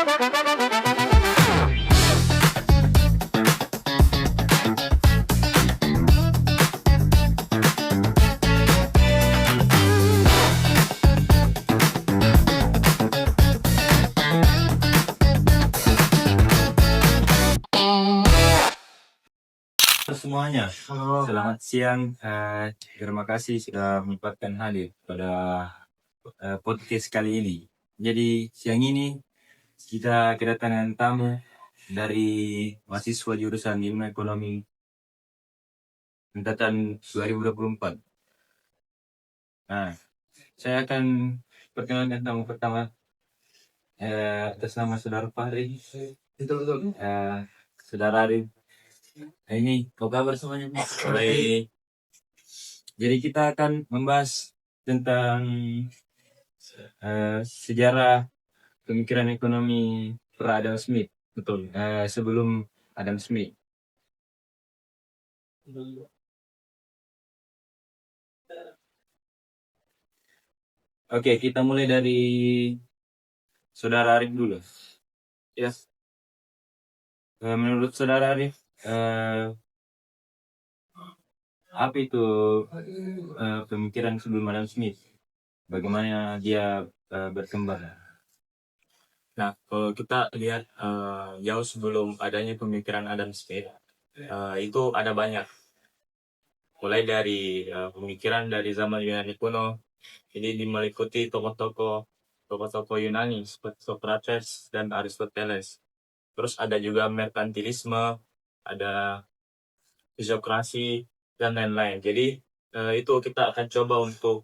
Semuanya, selamat siang. Terima kasih sudah menyempatkan hadir pada podcast kali ini. Jadi siang ini kita kedatangan tamu dari mahasiswa jurusan Ilmu Ekonomi angkatan 2024. Nah, saya akan perkenalkan tamu pertama atas nama Saudara Fahri. Betul. Saudara Arif. Ini apa kabar semuanya? Baik. Jadi kita akan membahas tentang sejarah pemikiran ekonomi pra Adam Smith. Betul. Sebelum Adam Smith. Oke, kita mulai dari Saudara Arif dulu. Ya. Menurut Saudara Arif, apa itu pemikiran sebelum Adam Smith? Bagaimana dia berkembang? Nah, kalau kita lihat jauh sebelum adanya pemikiran Adam Smith, itu ada banyak. Mulai dari pemikiran dari zaman Yunani kuno, ini meliputi tokoh-tokoh Yunani seperti Socrates dan Aristoteles. Terus ada juga merkantilisme, ada fisiokrasi, dan lain-lain. Jadi itu kita akan coba untuk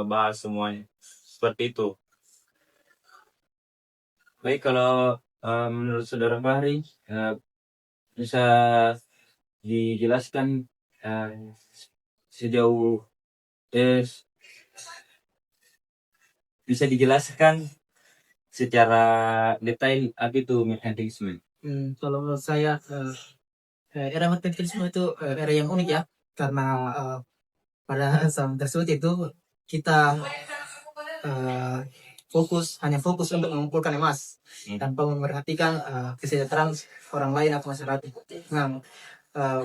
bahas semuanya. Seperti itu. Baik, kalau menurut Saudara Fahri, bisa dijelaskan sejauh bisa dijelaskan secara detail apa itu merkantilisme? Kalau menurut saya era merkantilisme itu era yang unik ya, karena pada zaman tersebut itu kita hanya fokus untuk mengumpulkan emas tanpa memperhatikan kesejahteraan orang lain atau masyarakat. Nah,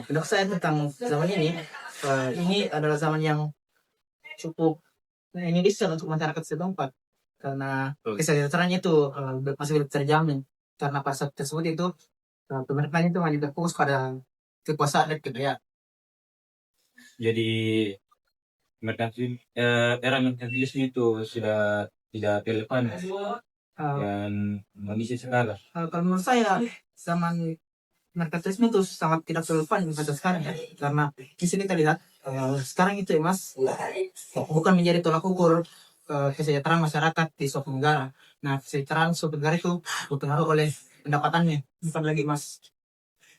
pendapat saya tentang zaman ini adalah zaman yang cukup indonesia untuk masyarakat setempat, karena kesejahteraannya itu masih belum terjamin, karena pada saat tersebut itu pemerintahan itu hanya berfokus pada kekuasaan dan kekayaan. Jadi era merkantilisme itu sudah tidak relevan dan kondisi sekarang. Kalau menurut saya zaman merkantilisme itu sangat tidak relevan pada sekarang ya, karena di sini kita lihat sekarang itu emas bukan menjadi tolak ukur kesejahteraan masyarakat di suatu negara. Nah, kesejahteraan suatu negara itu dipengaruhi oleh pendapatannya, bukan lagi emas.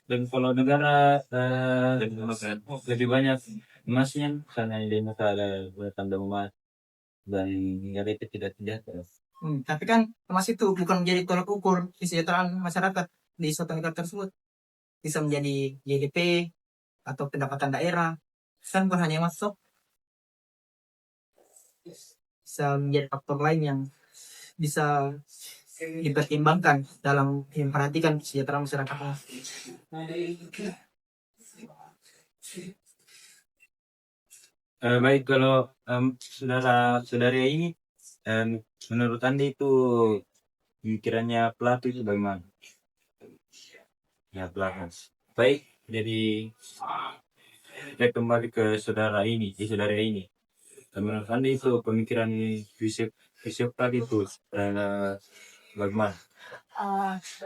Dan kalau negara lebih banyak emasnya, karena Indonesia ada bertambah emas dan negara itu tidak sejahtera. Tapi kan emas itu bukan menjadi tolak ukur kesejahteraan masyarakat di suatu negara tersebut. Bisa menjadi GDP atau pendapatan daerah. Kan bukan hanya emas, bisa menjadi faktor lain yang bisa dipertimbangkan dalam memperhatikan kesejahteraan masyarakat. Baik, kalau saudara-saudari ini menurut Anda itu pikirannya Plato itu bagaimana? Ya, Plato. Baik, jadi kita kembali ke saudara ini. Menurut Anda itu pemikiran Socrates itu bagaimana?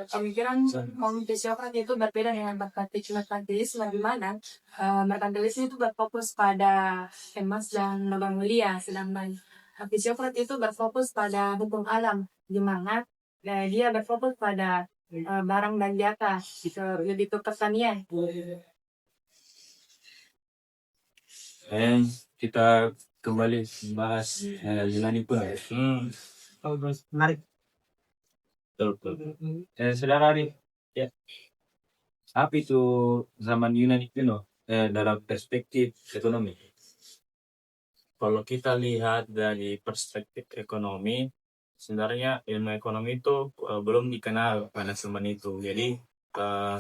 Pemikiran Socrates itu berbeda dengan merkantilisme, di mana merkantilisme itu berfokus pada emas dan logam mulia, sedangkan Socrates itu berfokus pada hukum alam, di mana dia berfokus pada barang dan jasa, lebih ke pertanian. Kita kembali bahas Yunani pun. Menarik. Betul. Saudara Arif, ya, apa itu zaman Yunani kuno dalam perspektif ekonomi? Kalau kita lihat dari perspektif ekonomi, sebenarnya ilmu ekonomi itu belum dikenal pada zaman itu. Jadi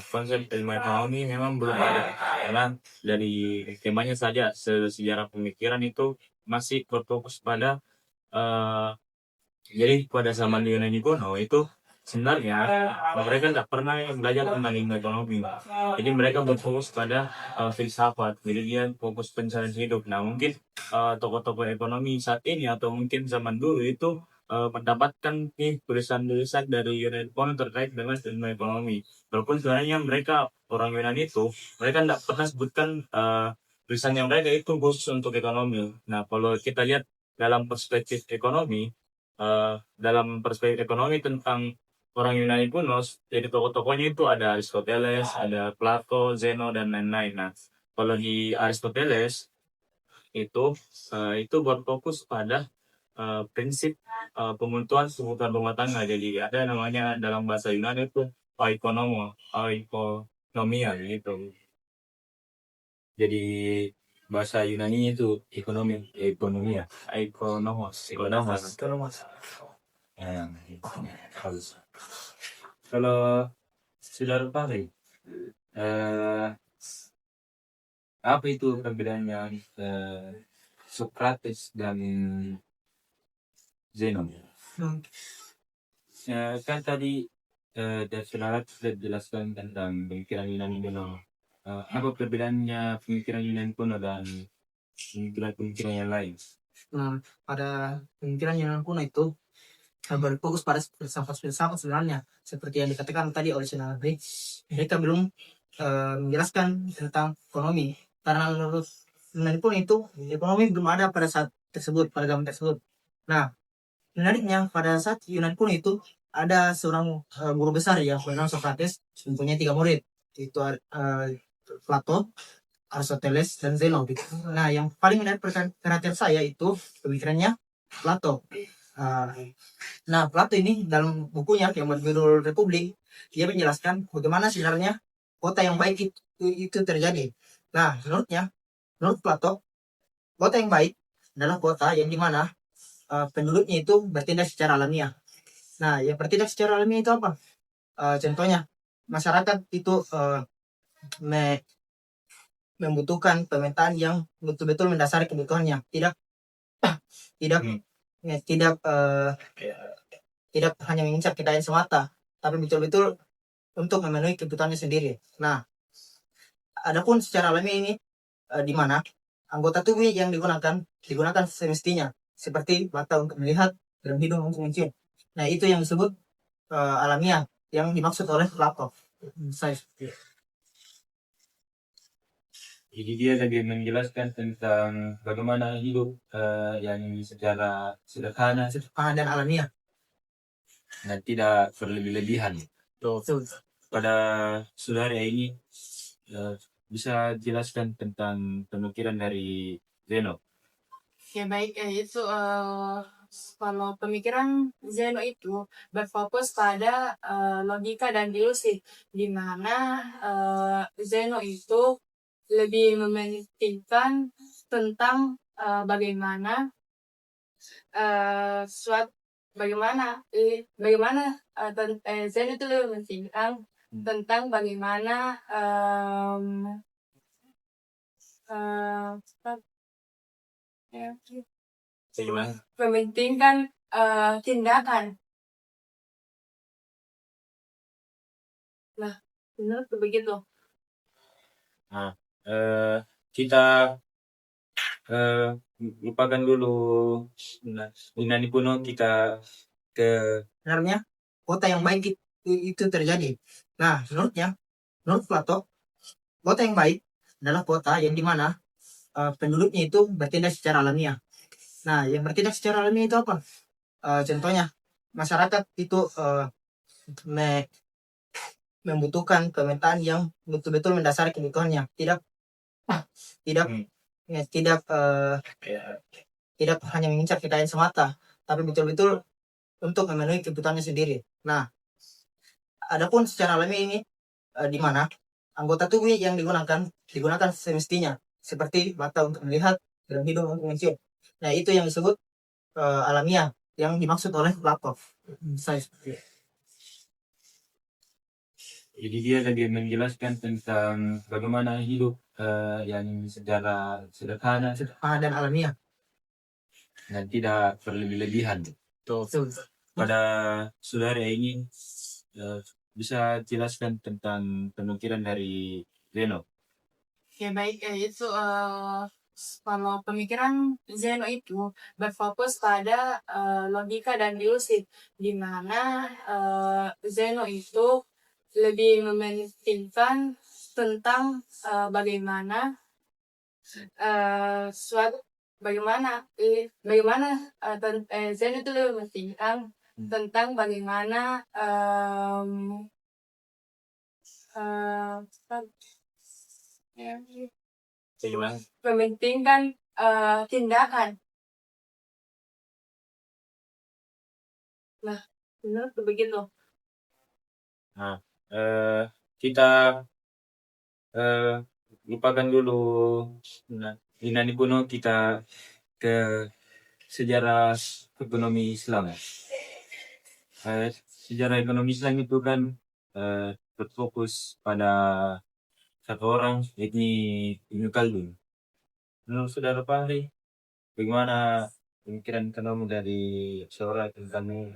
konsep ilmu ekonomi memang belum ada karena dari temanya saja sejarah pemikiran itu masih berfokus pada eh, jadi pada zaman Yunani kuno itu sebenarnya mereka tidak pernah belajar tentang ilmu ekonomi. Jadi mereka berfokus pada filsafat. Jadi dia fokus pencarian hidup. Nah mungkin tokoh-tokoh ekonomi saat ini atau mungkin zaman dulu itu mendapatkan nih tulisan-tulisan dari Yunani kuno terkait dengan ilmu ekonomi. Walaupun sebenarnya mereka orang Yunani itu mereka tidak pernah sebutkan tulisannya mereka itu khusus untuk ekonomi. Nah kalau kita lihat dalam perspektif ekonomi dalam perspektif ekonomi tentang orang Yunani kuno, jadi tokoh-tokohnya itu ada Aristoteles, ada Plato, Zeno, dan lain-lain. Nah, kalau di Aristoteles itu berfokus pada prinsip pemutuan kebutuhan rumah tangga. Jadi ada namanya dalam bahasa Yunani itu oikonomia gitu. Jadi bahasa Yunani itu ekonomi ya. Ekonomos. Halus. Kalau saudara Fahri, apa itu perbedaannya Socrates dan Zenon? Kan tadi saudara sudah jelaskan tentang pemikiran Yunani kuno. Apa perbedaannya pemikiran Yunani kuno dan pemikiran yang lain? Nah, pada pemikiran Yunani kuno itu berfokus pada filsafat sebenarnya seperti yang dikatakan tadi oleh Sinabri. Mereka belum menjelaskan tentang ekonomi karena menurut Yunani kuno itu ekonomi belum ada pada saat tersebut, pada zaman tersebut. Nah, menariknya pada saat Yunani kuno itu ada seorang guru besar yang bernama Socrates, mempunyai 3 murid, yaitu Plato, Aristoteles, dan Zeno. Nah, yang paling menarik perhatian saya itu pemikirannya Plato. Nah, Plato ini dalam bukunya yang berjudul Republik, dia menjelaskan bagaimana sebenarnya kota yang baik itu terjadi. Nah, menurut Plato, kota yang baik adalah kota yang dimana penduduknya itu bertindak secara alamiah. Nah, yang bertindak secara alamiah itu apa? Contohnya, masyarakat itu membutuhkan pemetaan yang betul-betul mendasari kebutuhannya, tidak hanya mengincar kekayaan semata, tapi betul-betul untuk memenuhi kebutuhannya sendiri. Nah, adapun secara alami ini di mana anggota tubuh yang digunakan semestinya, seperti mata untuk melihat dan hidung untuk mencium. Nah, itu yang disebut alamiah yang dimaksud oleh Plato. Jadi dia lebih menjelaskan tentang bagaimana hidup yang secara sederhana Dan alamiah. dan tidak berlebih-lebihan. Pada saudara ini bisa jelaskan tentang pemikiran dari Zeno. Ya baik, itu kalau pemikiran Zeno itu berfokus pada logika dan deduksi, di mana Zeno itu lebih mementingkan tentang bagaimana Zeno itu lebih mementingkan tentang bagaimana mementingkan tindakan. Nah, menurut begitu. Kita lupakan dulu Yunani kuno, kita ke Sebenarnya kota yang baik itu terjadi. Nah, menurut Plato, kota yang baik adalah kota yang dimana penduduknya itu bertindak secara alamiah. Nah, yang bertindak secara alamiah itu apa? Contohnya, masyarakat itu membutuhkan pemetaan yang betul-betul mendasari kebutuhannya, tidak hanya mengincar kekayaan semata, tapi betul-betul untuk memenuhi kebutuhannya sendiri. Nah, adapun secara alami ini di mana anggota tubuh yang digunakan semestinya, seperti mata untuk melihat dan hidung untuk mencium. Nah, itu yang disebut alamiah yang dimaksud oleh laptop. Saya seperti itu. Jadi dia lagi menjelaskan tentang bagaimana hidup yang secara sederhana Dan alamiah. dan tidak berlebih-lebihan. Betul. Pada saudara ini bisa jelaskan tentang pemikiran dari Zeno. Ya baik, itu kalau pemikiran Zeno itu berfokus pada logika dan deduksi, di mana Zeno itu lebih mementingkan tentang bagaimana suatu Zeno itu lebih mementingkan tentang bagaimana Bagaimana? mementingkan tindakan. Nah, benar begitu. Nah, kita lupakan dulu Yunani kuno, kita ke sejarah ekonomi Islam. Sejarah ekonomi Islam itu kan berfokus pada satu orang, yakni Ibnu Khaldun. Menurut saudara Fahri, bagaimana pemikiran ekonomi dari seorang tentang ini?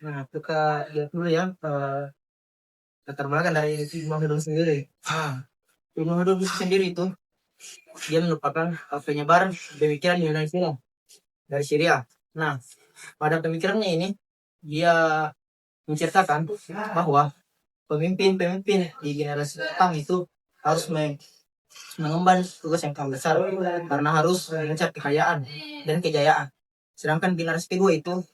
Nah, kita lihat dulu ya latar belakang dari Ibnu Khaldun sendiri. Ibnu Khaldun sendiri itu dia merupakan penyebar pemikiran Yunani kuno dari Syria. Nah, pada pemikirannya ini dia menceritakan bahwa pemimpin-pemimpin di generasi Jepang itu harus mengemban tugas yang sangat besar karena harus mengejar kekayaan dan kejayaan. Sedangkan generasi kedua itu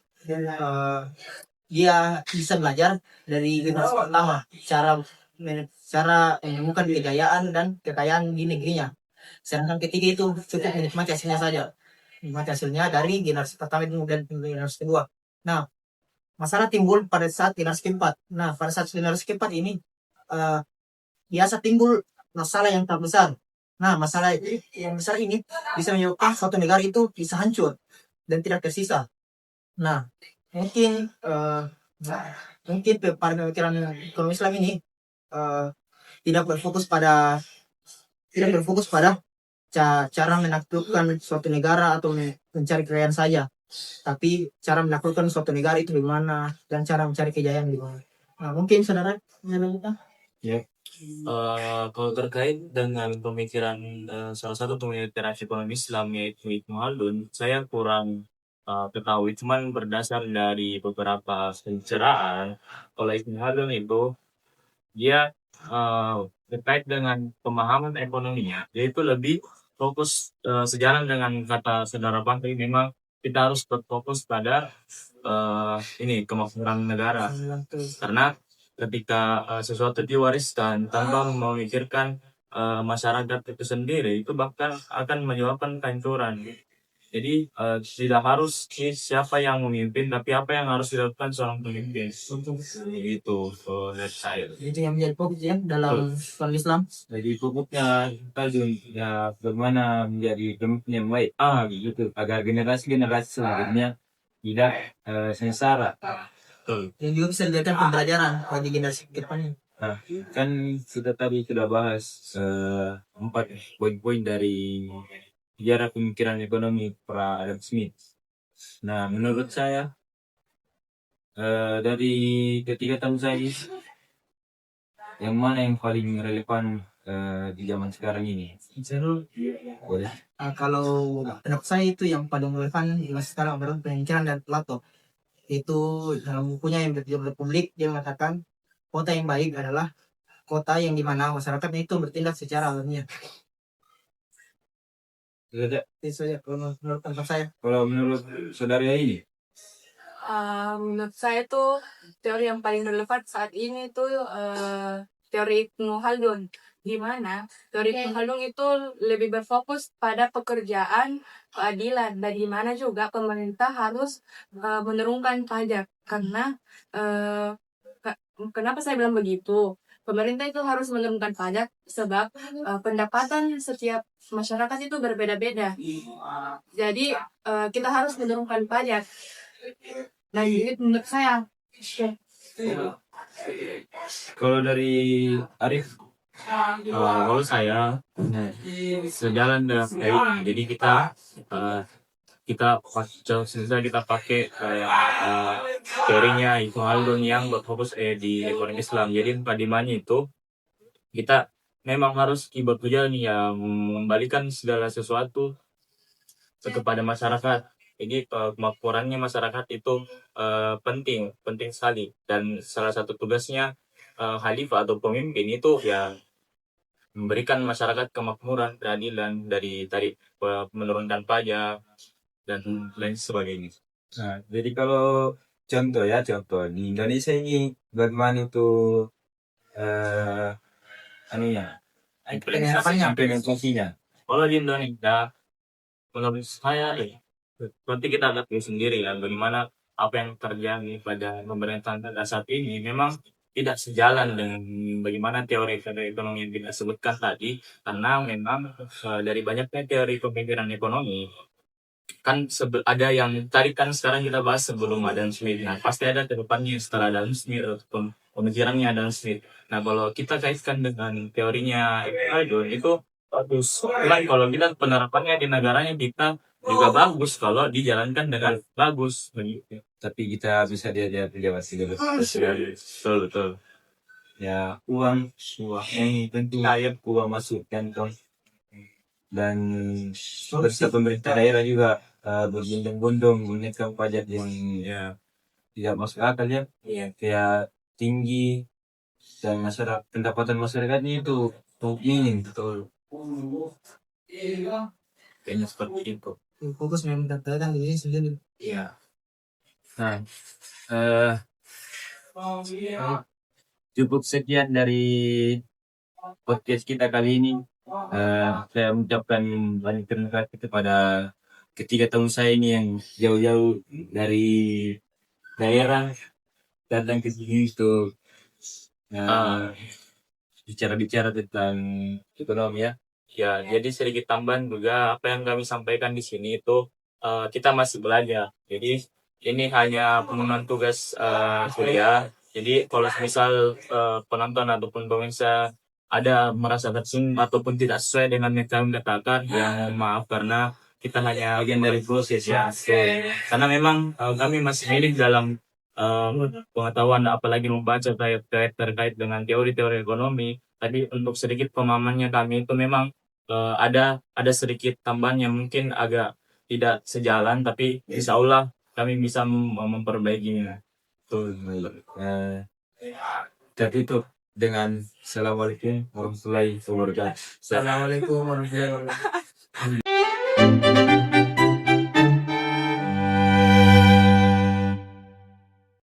dia bisa belajar dari generasi pertama cara menemukan kejayaan dan kekayaan di negerinya. Sedangkan ketiga itu cukup menikmati hasilnya saja, menikmati hasilnya dari generasi pertama dan generasi kedua. Nah, masalah timbul pada saat generasi keempat. Nah, pada saat generasi keempat ini biasa timbul masalah yang tak besar. Nah, masalah yang besar ini bisa menyebabkan suatu negara itu bisa hancur dan tidak tersisa. Nah, mungkin pada pemikiran ekonomi Islam ini tidak berfokus pada cara menaklukkan suatu negara atau mencari kekayaan saja, tapi cara menaklukkan suatu negara itu bagaimana dan cara mencari kejayaan bagaimana. Nah, mungkin saudara melanjutkan. Kalau terkait dengan pemikiran salah satu pemikiran ekonomi Islam yaitu Ibnu Khaldun, saya kurang ketahui, cuman berdasar dari beberapa pencerahan oleh Ibnu Khaldun itu dia terkait dengan pemahaman ekonominya, yaitu lebih fokus sejalan dengan kata saudara Fahri, memang kita harus berfokus pada ini kemakmuran negara, karena ketika sesuatu diwariskan tanpa memikirkan masyarakat itu sendiri, itu bahkan akan menyebabkan kehancuran. Jadi tidak harus siapa yang memimpin, tapi apa yang harus dilakukan seorang pemimpin. Itu dari saya. Itu yang menjadi fokus ya dalam ekonomi Islam. Jadi pokoknya Khaldun ya bagaimana menjadi pemimpin yang baik, gitu, agar generasi-generasi selanjutnya tidak sengsara. Yang juga bisa dijadikan pembelajaran bagi generasi ke depannya. Nah, kan kita tadi sudah bahas 4 poin-poin dari sejarah pemikiran ekonomi pra Adam Smith. Nah, menurut saya dari ketiga tahun saya, yang mana yang paling relevan di zaman sekarang ini? Boleh. Kalau pendapat saya itu yang paling relevan di masa sekarang adalah pemikiran dan Plato. Itu dalam bukunya yang berjudul Republik, dia mengatakan kota yang baik adalah kota yang dimana masyarakatnya itu bertindak secara alamiah. Itu saja kalau menurut pendapat saya. Kalau menurut saudara ini? Menurut saya tuh teori yang paling relevan saat ini tuh teori Ibnu Khaldun, di mana teori Ibnu Khaldun itu lebih berfokus pada pekerjaan, keadilan, dan di mana juga pemerintah harus menurunkan pajak, karena kenapa saya bilang begitu? Pemerintah itu harus menurunkan pajak sebab pendapatan setiap masyarakat itu berbeda-beda. Jadi kita harus menurunkan pajak. Nah, itu menurut saya. Kalau dari Arif, Kalau saya sejalan dengan teori. Jadi kita pakai kayak teorinya Ibnu Khaldun yang berfokus di ekonomi Islam. Jadi padimannya itu kita memang harus bekerja nih ya, mengembalikan segala sesuatu kepada masyarakat. Jadi kemakmurannya masyarakat itu penting sekali, dan salah satu tugasnya khalifah atau pemimpin itu ya memberikan masyarakat kemakmuran, keadilan dari tadi menurunkan pajak dan lain sebagainya. nah, jadi kalau contoh di Indonesia ini bagaimana itu anunya implementasinya. Kalau di Indonesia, menurut saya seperti kita lihat sendiri ya, bagaimana apa yang terjadi pada pemerintahan pada saat ini memang tidak sejalan dengan bagaimana teori-teori ekonomi yang kita sebutkan tadi, karena memang dari banyaknya teori pemikiran ekonomi kan ada yang tadi kan sekarang kita bahas sebelum Adam Smith. Nah, pasti ada ke depannya setelah Adam Smith ataupun pemikirannya Adam Smith. Nah, kalau kita kaitkan dengan teorinya Ibn itu bagus. Cuman kalau kita penerapannya di negaranya kita juga bagus kalau dijalankan dengan bagus begitu. Tapi kita bisa diajak dulu. Betul, betul. Ya, uang yang tentu uang masuk kantong, dan setiap pemerintah daerah juga berbondong-bondong menaikkan pajak yang ya tidak masuk akal ya, kayak tinggi, dan pendapatan masyarakatnya itu minim. Betul. Kayaknya seperti itu. Fokus memang datang diri sendiri. Iya. Nah, cukup sekian dari podcast kita kali ini. Saya mengucapkan banyak terima kasih kepada ketiga tamu saya ini yang jauh-jauh dari daerah datang ke sini untuk bicara-bicara tentang ekonomi ya. Ya, jadi sedikit tambahan juga apa yang kami sampaikan di sini itu kita masih belajar. Jadi ini hanya pemenuhan tugas kuliah. Jadi kalau misal penonton ataupun pemirsa ada merasa tersinggung ataupun tidak sesuai dengan yang kami katakan, ya maaf karena kita hanya bagian dari proses ya. Karena memang kami masih minim dalam pengetahuan, apalagi membaca terkait dengan teori-teori ekonomi. Tadi untuk sedikit pemahamannya kami itu memang ada sedikit tambahan yang mungkin agak tidak sejalan, tapi insya Allah kami bisa memperbaikinya. Betul. Jadi itu dengan Assalamualaikum warahmatullahi wabarakatuh. Assalamualaikum warahmatullahi wabarakatuh.